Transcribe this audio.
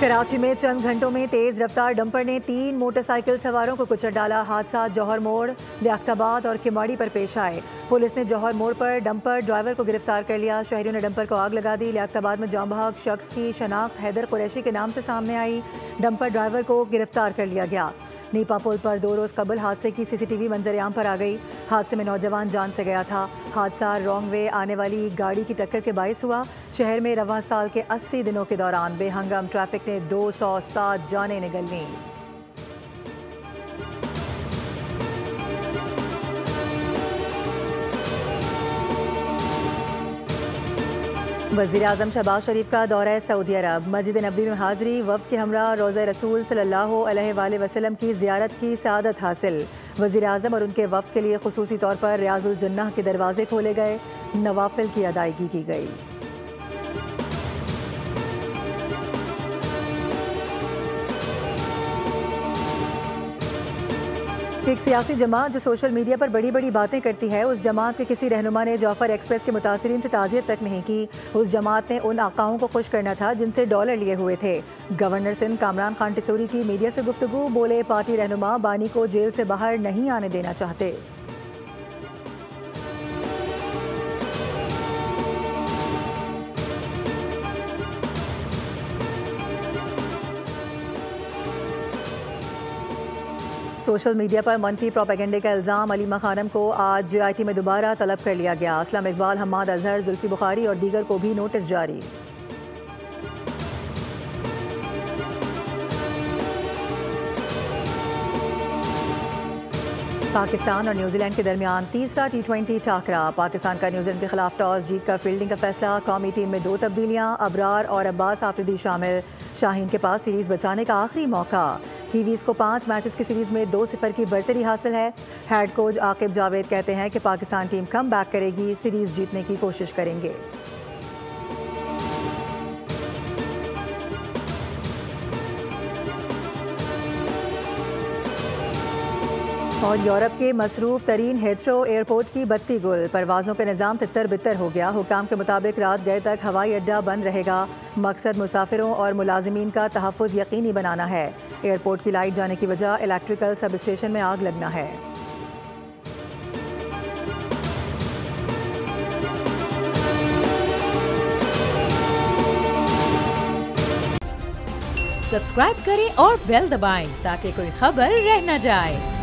कराची में चंद घंटों में तेज रफ्तार डंपर ने 3 मोटरसाइकिल सवारों को कुचल डाला। हादसा जौहर मोड़, लियाकताबाद और किमाड़ी पर पेश आए। पुलिस ने जौहर मोड़ पर डंपर ड्राइवर को गिरफ्तार कर लिया। शहरियों ने डंपर को आग लगा दी। लियाकताबाद में जाम बहक शख्स की शनाख्त हैदर कुरैशी के नाम से सामने आई। डंपर ड्राइवर को गिरफ्तार कर लिया गया। नीपा पुल पर 2 रोज़ कबल हादसे की सीसीटीवी मंजर-ए-आम पर आ गई। हादसे में नौजवान जान से गया था। हादसा रॉन्ग वे आने वाली गाड़ी की टक्कर के बायस हुआ। शहर में रवां साल के 80 दिनों के दौरान बेहंगम ट्रैफिक ने 207 जानें निगल लीं। वज़ीर-ए-आज़म शहबाज शरीफ का दौरा सऊदी अरब। मस्जिद नबवी में हाज़री, वफ़द के हमरा रोज़ा रसूल सल्लल्लाहु अलैहि वसल्लम की ज़ियारत की सआदत हासिल। वज़ीर-ए-आज़म और उनके वफ़द के लिए ख़ुसूसी तौर पर रियाज़ुल जन्नह के दरवाजे खोले गए। नवाफिल की अदायगी की गई। एक सियासी जमात जो सोशल मीडिया पर बड़ी बड़ी बातें करती है, उस जमात के किसी रहनुमा ने जाफर एक्सप्रेस के मुतासिरीन से ताज़ियत तक नहीं की। उस जमात ने उन आकाओं को खुश करना था जिनसे डॉलर लिए हुए थे। गवर्नर सिंध कामरान खान टिसोरी की मीडिया से गुफ्तगू, बोले पार्टी रहनुमा बानी को जेल से बाहर नहीं आने देना चाहते। सोशल मीडिया पर मनफी प्रोपेगेंडे का इल्ज़ाम अलीमा खानम को आज JIT में दोबारा तलब कर लिया गया। असलम इकबाल, हम्माद अजहर, जुल्फी बुखारी और दीगर को भी नोटिस जारी। पाकिस्तान और न्यूजीलैंड के दरमियान तीसरा T20 टाकरा। पाकिस्तान का न्यूजीलैंड के खिलाफ टॉस जीतकर फील्डिंग का फैसला। कौमी टीम में 2 तब्दीलियां, अबरार और अब्बास आफरीदी शामिल। शाहीन के पास सीरीज बचाने का आखिरी मौका। कीवीज को 5 मैचेस की सीरीज में 2-0 की बढ़तरी हासिल है। हेड कोच आकिब जावेद कहते हैं कि पाकिस्तान टीम कम बैक करेगी, सीरीज जीतने की कोशिश करेंगे। और यूरोप के मसरूफ तरीन हेथ्रो एयरपोर्ट की बत्ती गुल। परवाज़ों का निज़ाम तितर बितर हो गया। हुकाम के मुताबिक रात गए तक हवाई अड्डा बंद रहेगा। मकसद मुसाफिरों और मुलाजिमीन का तहफ़्फ़ुज़ यकीनी बनाना है। एयरपोर्ट की लाइट जाने की वजह इलेक्ट्रिकल सब स्टेशन में आग लगना है। सब्सक्राइब करें और बेल दबाएं ताकि कोई खबर रह न जाए।